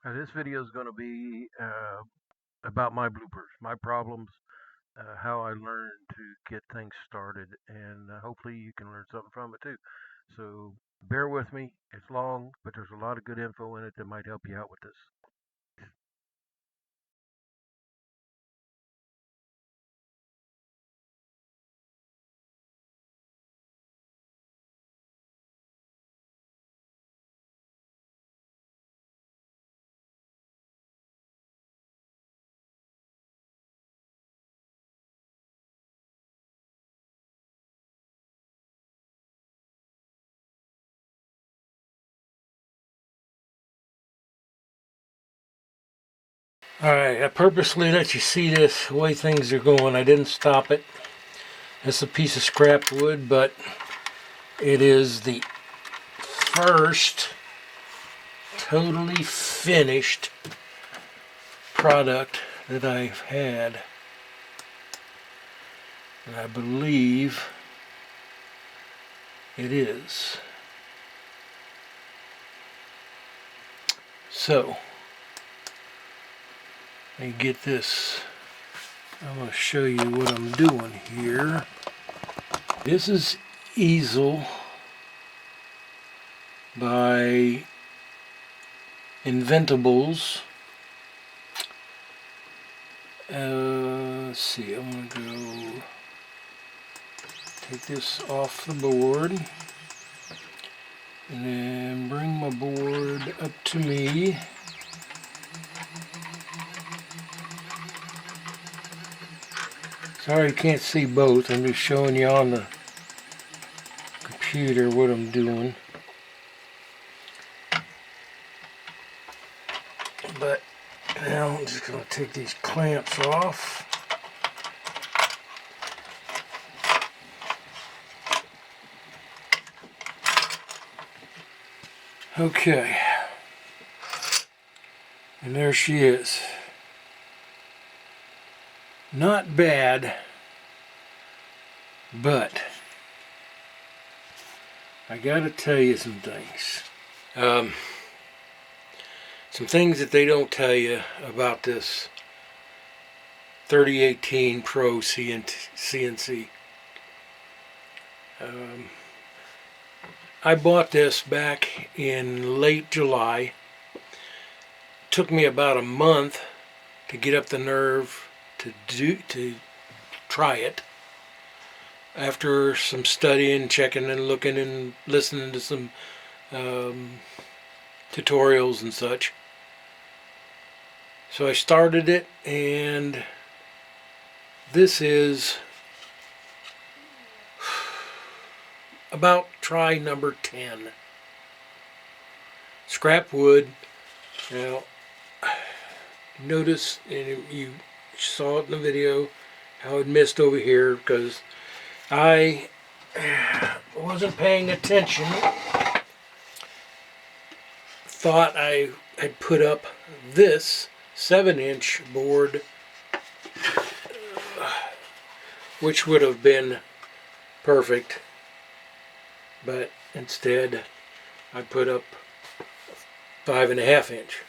This video is going to be about my bloopers, my problems, how I learned to get things started, and hopefully you can learn something from it too. So bear with me. It's long, but there's a lot of good info in it that might help you out with this. Alright, I purposely let you see this, the way things are going. I didn't stop it. It's a piece of scrap wood, but it is the first totally finished product that I've had. And I believe it is. So, let me get this. I'm going to show you what I'm doing here. This is easel by Inventables. Let's see, I'm going to go take this off the board and then bring my board up to me. Sorry you can't see both, I'm just showing you on the computer what I'm doing. But now I'm just going to take these clamps off. Okay. And there she is. Not bad, but I gotta tell you some things. Some things that they don't tell you about this 3018 Pro CNC. I bought this back in late July. Took me about a month to get up the nerve to try it. After some studying, checking and looking and listening to some tutorials and such. So I started it, and this is about try number 10. Scrap wood. Now, notice, and you saw it in the video, how it missed over here because I wasn't paying attention. Thought I had put up this 7-inch board, which would have been perfect, but instead I put up 5.5 inch.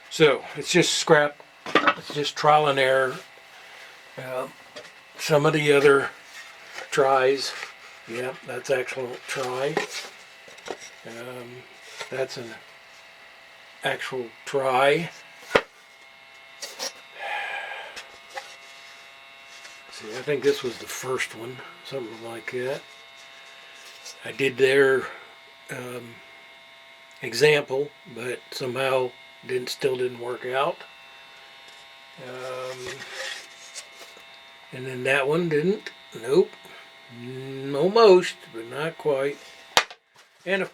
So it's just scrap, it's just trial and error. Some of the other tries, yeah, that's actual try. That's an actual try. See, I think this was the first one, something like that. I did their example, but somehow still didn't work out. And then that one didn't. Nope. Almost, but not quite. And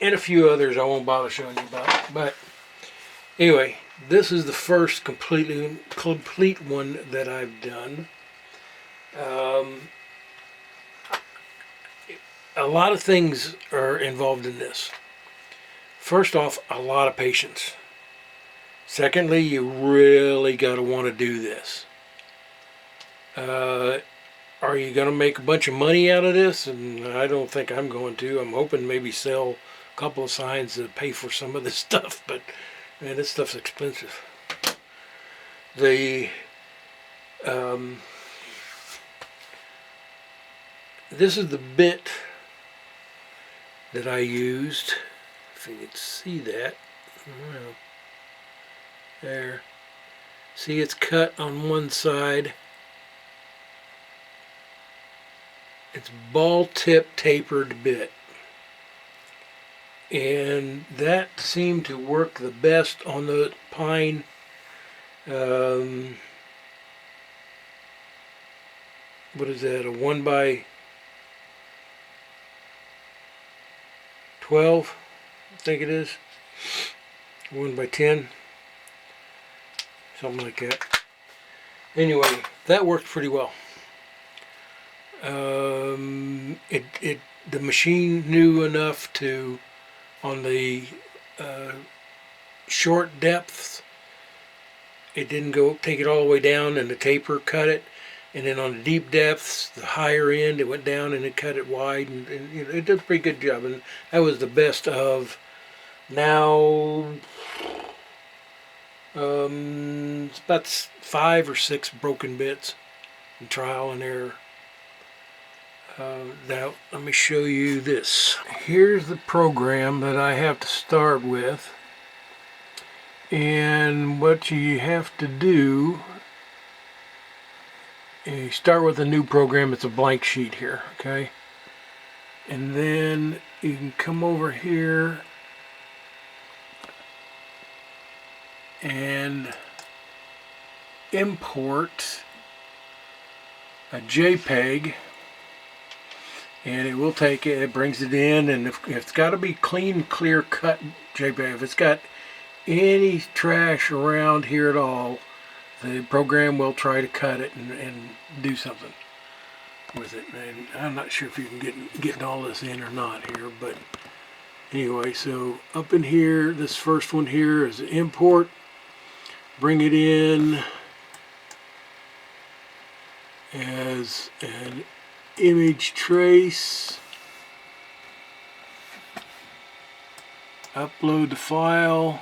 a few others I won't bother showing you about. But anyway, this is the first complete one that I've done. A lot of things are involved in this. First off, a lot of patience. Secondly, you really got to want to do this. Are you going to make a bunch of money out of this? And I don't think I'm going to. I'm hoping maybe sell a couple of signs to pay for some of this stuff, but Man, this stuff's expensive. The this is the bit that I used. If you can see that, well, there. See, it's cut on one side. It's ball tip tapered bit. And that seemed to work the best on the pine. What is that? A 1 by 12, I think it is. 1 by 10, something like that. Anyway, that worked pretty well. The machine knew enough to, on the short depths, it didn't go take it all the way down and the taper cut it, and then on the deep depths, the higher end, it went down and it cut it wide, and it did a pretty good job. And that was the best of. Now it's about 5 or 6 broken bits and trial and error. Now let me show you this. Here's the program that I have to start with, and what you have to do, you start with a new program. It's a blank sheet here, okay? And then you can come over here and import a JPEG, and it will take it, it brings it in, and if it's got to be clean, clear cut JPEG. If it's got any trash around here at all, the program will try to cut it and do something with it. And I'm not sure if you can get all this in or not here, but anyway, so up in here, this first one here is import. Bring it in as an image trace. Upload the file.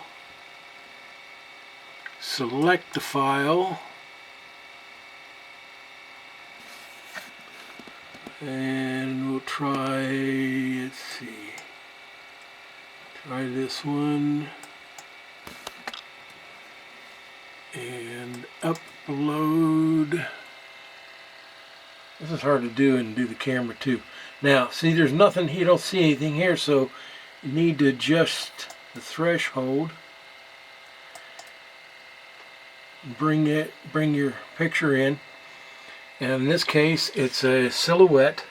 Select the file. And we'll try, let's see, try this one. And upload. This is hard to do and do the camera too. Now, see, there's nothing, you don't see anything here, so you need to adjust the threshold. Bring your picture in. And in this case, it's a silhouette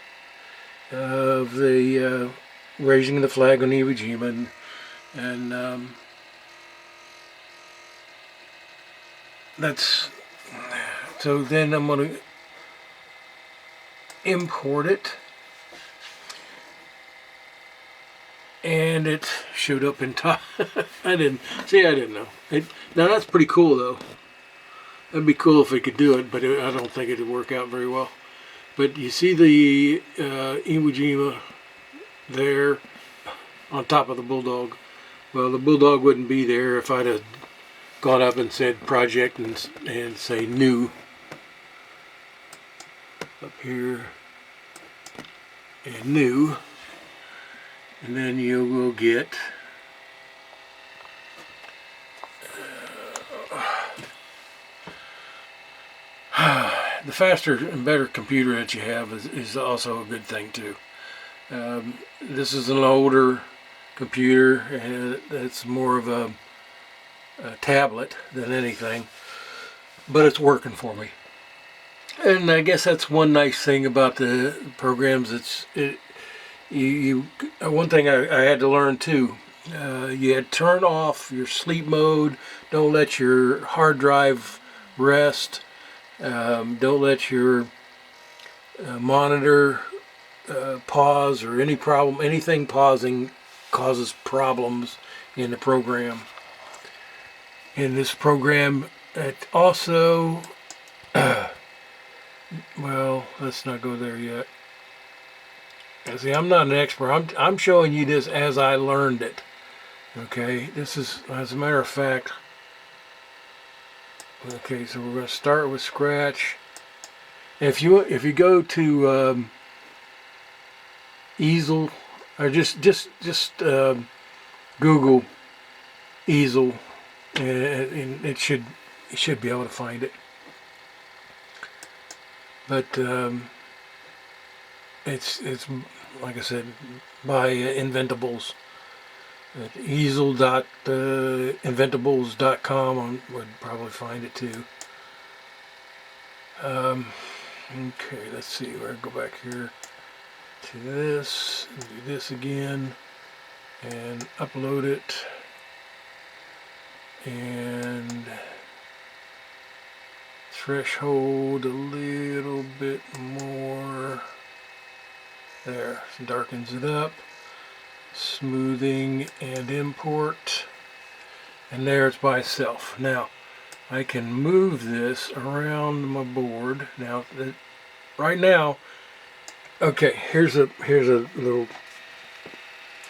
of the raising the flag on Iwo Jima, and that's, so then I'm going to import it, and it showed up in top. I didn't know it. Now that's pretty cool though. That'd be cool if we could do it, but I don't think it'd work out very well. But you see the Iwo Jima there on top of the Bulldog. Well, the Bulldog wouldn't be there if I'd have gone up and said project and say new up here and new, and then you will get the faster and better computer that you have is also a good thing too. This is an older computer, and it's more of a tablet than anything, but it's working for me. And I guess that's one nice thing about the programs. One thing I had to learn too. You had to turn off your sleep mode. Don't let your hard drive rest. Don't let your monitor pause, or anything pausing causes problems in the program. In this program, it also, well, let's not go there yet. See, I'm not an expert. I'm showing you this as I learned it. Okay, this is, as a matter of fact, okay, so we're going to start with scratch. If you go to easel, or just Google easel, and you should be able to find it. But it's like I said, by Inventables. At easel.inventables.com would probably find it too. Okay, let's see. We're gonna go back here to this, and do this again, and upload it, and threshold a little bit more. There, darkens it up. Smoothing and import, and there it's by itself. Now I can move this around my board. Now right now, okay, here's a little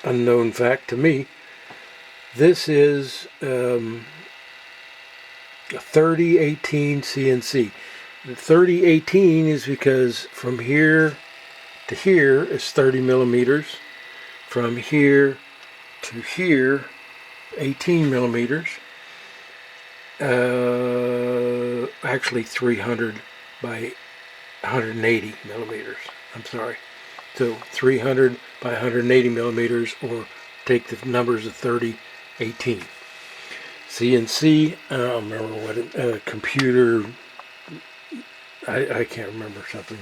unknown fact to me. This is a 3018 CNC. The 3018 is because from here to here is 30 millimeters. From here to here, 18 millimeters. Actually 300 by 180 millimeters. I'm sorry. So 300 by 180 millimeters, or take the numbers of 30, 18. CNC, I don't remember what computer, I can't remember something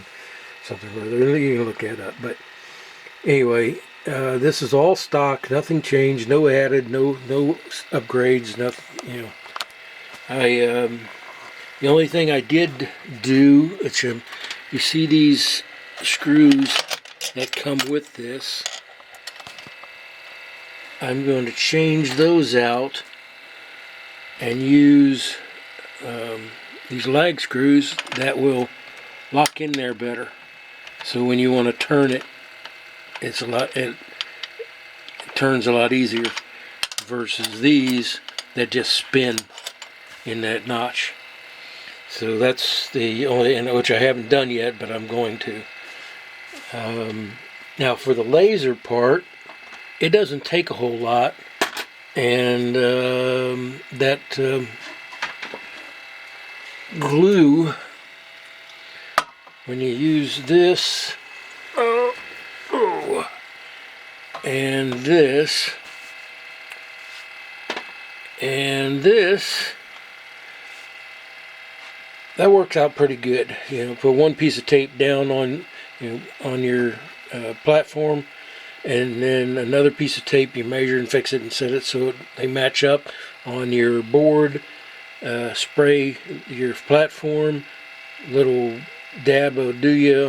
or other. You can look that up. But anyway, this is all stock, nothing changed, no added, no upgrades, nothing, you know. The only thing I did do, which you see these screws that come with this, I'm going to change those out and use these lag screws that will lock in there better. So when you want to turn it, it turns a lot easier versus these that just spin in that notch. So that's the only, which I haven't done yet, but I'm going to. Now for the laser part, it doesn't take a whole lot, and that glue, when you use this and this and this, that works out pretty good. You know, put one piece of tape down on, you know, on your platform, and then another piece of tape, you measure and fix it and set it so they match up on your board. Spray your platform, little dab will do you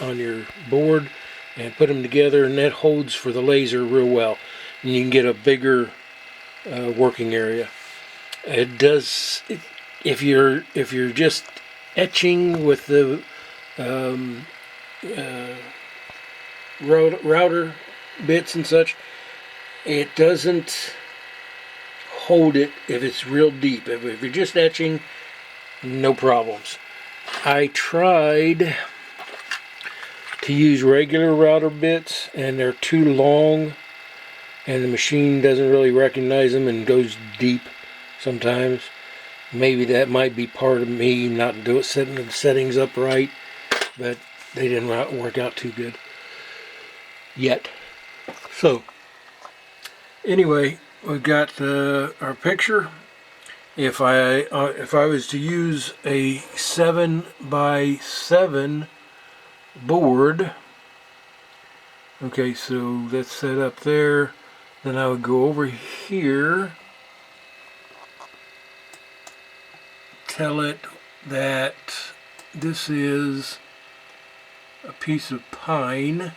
on your board, and put them together, and that holds for the laser real well, and you can get a bigger working area. It does. If you're just etching with the router bits and such, it doesn't hold it if it's real deep. If you're just etching, no problems. I tried to use regular router bits, and they're too long, and the machine doesn't really recognize them and goes deep sometimes. Maybe that might be part of me not setting the settings up right, but they didn't work out too good yet. So anyway, we've got our picture. If I was to use a 7x7 board, okay, so that's set up there. Then I would go over here, tell it that this is a piece of pine.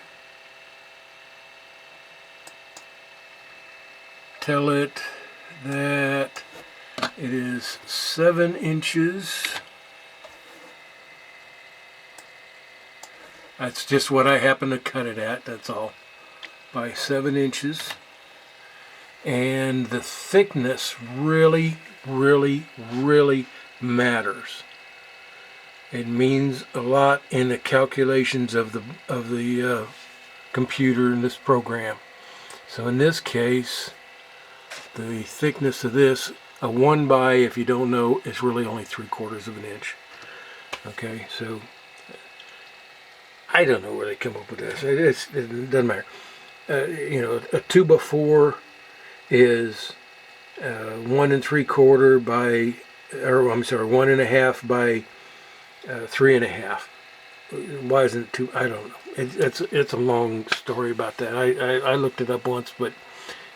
Tell it that it is 7 inches. That's just what I happen to cut it at, that's all. By 7 inches. and the thickness really, really, really matters. It means a lot in the calculations of the computer in this program. So in this case, the thickness of this, a 1 by, if you don't know, is really only 3/4 of an inch. Okay, so I don't know where they come up with this. It doesn't matter. You know, a 2 by 4 is 1 3/4 by, or I'm sorry, 1.5 by 3.5. Why isn't it 2? I don't know. It's a long story about that. I looked it up once, but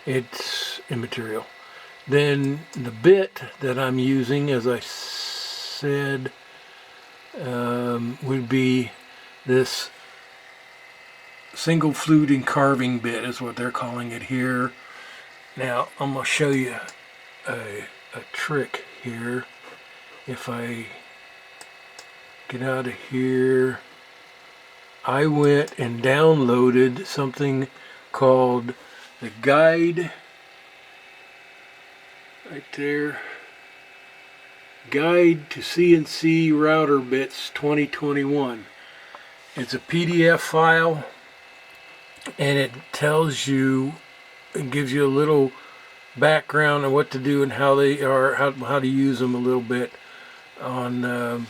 it's immaterial. Then the bit that I'm using, as I said, would be this single fluting carving bit, is what they're calling it here. Now I'm going to show you a trick here. If I get out of here, I went and downloaded something called the guide, right there, Guide to CNC Router Bits 2021. It's a PDF file, and it tells you and gives you a little background on what to do and how they are, how to use them a little bit on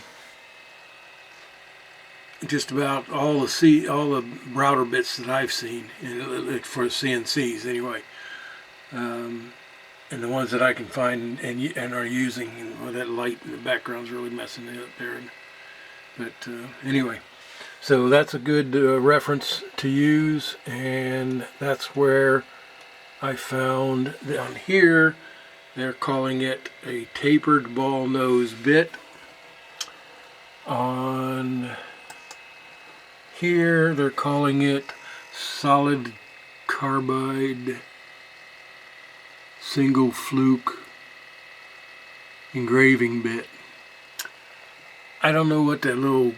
just about all the router bits that I've seen for CNCs anyway, and the ones that I can find and are using. And that light in the background's really messing it up there. But anyway, so that's a good reference to use, and that's where I found down here. They're calling it a tapered ball nose bit. On here they're calling it solid carbide single fluke engraving bit. I don't know what that little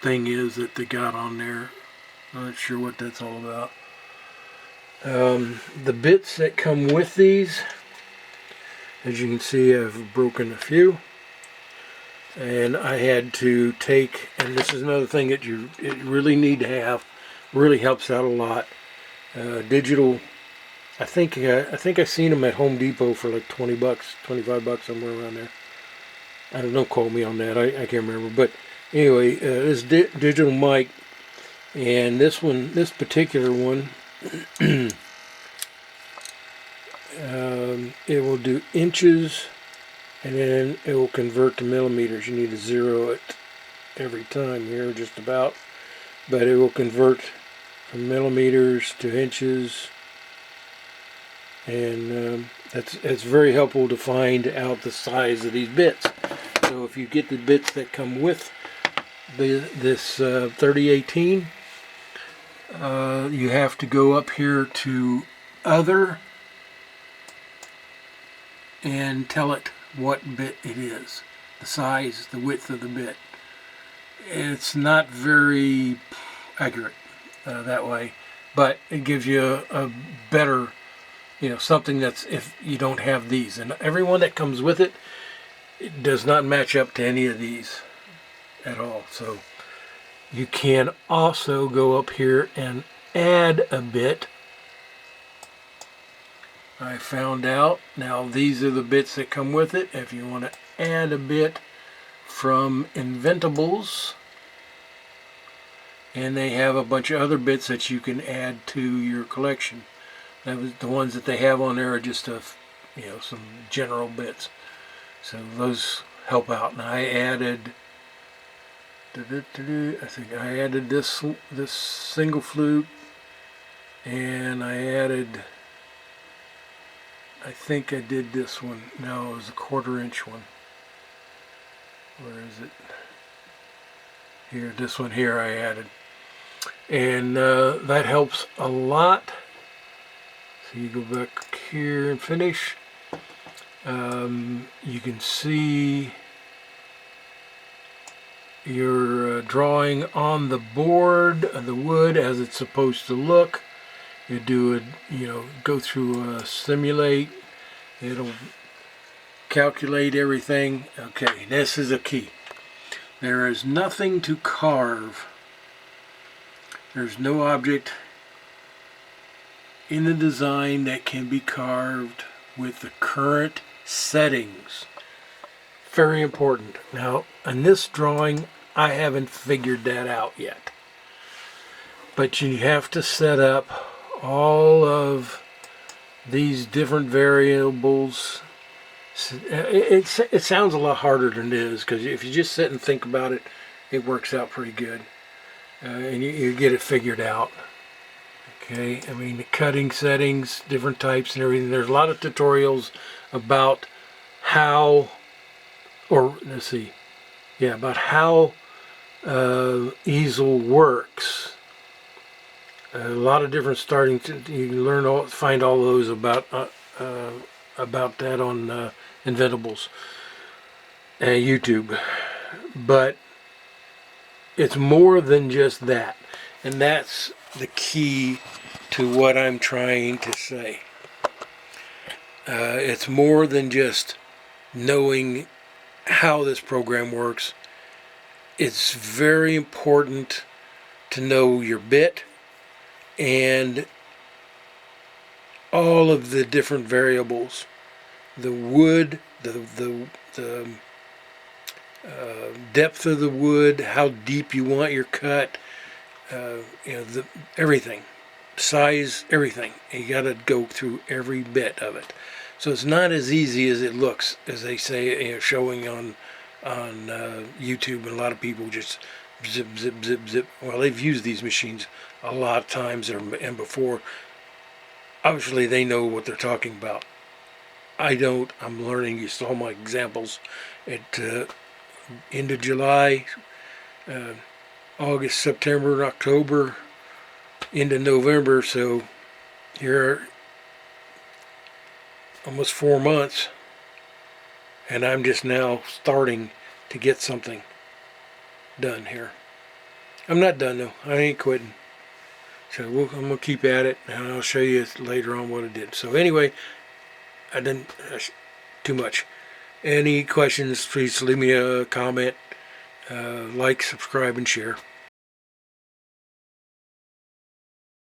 thing is that they got on there. I'm not sure what that's all about. The bits that come with these, as you can see, I've broken a few. And I had to take, and this is another thing that you really need to have, really helps out a lot. Digital, I think I seen them at Home Depot for like $20, $25, somewhere around there. I don't know, quote me on that, I can't remember. But anyway, this digital mic, and this particular one, it will do inches, and then it will convert to millimeters. You need to zero it every time here, just about. But it will convert from millimeters to inches. And it's very helpful to find out the size of these bits. So if you get the bits that come with this 3018, you have to go up here to Other and tell it what bit it is, the size, the width of the bit. It's not very accurate that way, but it gives you a better, something that's, if you don't have these. And everyone that comes with it, it does not match up to any of these at all. So you can also go up here and add a bit. I found out, now these are the bits that come with it. If you want to add a bit from Inventables, and they have a bunch of other bits that you can add to your collection. That was the ones that they have on there are just some general bits. So those help out. And I added, I think I added this single flute, and I added, I think I did this one. No, it was a 1/4 inch one. Where is it? Here, this one here I added. And that helps a lot. So you go back here and finish. You can see your drawing on the board, the wood as it's supposed to look. You do it, go through simulate. It'll calculate everything. Okay, this is a key. There is nothing to carve. There's no object in the design that can be carved with the current settings. Very important. Now, in this drawing, I haven't figured that out yet. But you have to set up all of these different variables. It sounds a lot harder than it is, because if you just sit and think about it, it works out pretty good. And you get it figured out. Okay, I mean, the cutting settings, different types and everything. There's a lot of tutorials about how, or let's see, yeah, about how easel works. A lot of different starting to, you can find all those about that on Inventables and YouTube. But it's more than just that, and that's the key to what I'm trying to say. It's more than just knowing how this program works. It's very important to know your bit and all of the different variables, the wood, the depth of the wood, how deep you want your cut, everything, size, everything. You got to go through every bit of it. So it's not as easy as it looks, as they say, showing on YouTube, and a lot of people just zip, zip, zip, zip. Well, they've used these machines a lot of times and before. Obviously, they know what they're talking about. I don't. I'm learning. You saw my examples at end of July, August, September, October, into November. So here, almost 4 months, and I'm just now starting to get something done here. I'm not done though. I ain't quitting. So I'm going to keep at it, and I'll show you later on what I did. So anyway, I didn't too much. Any questions, please leave me a comment, like, subscribe, and share.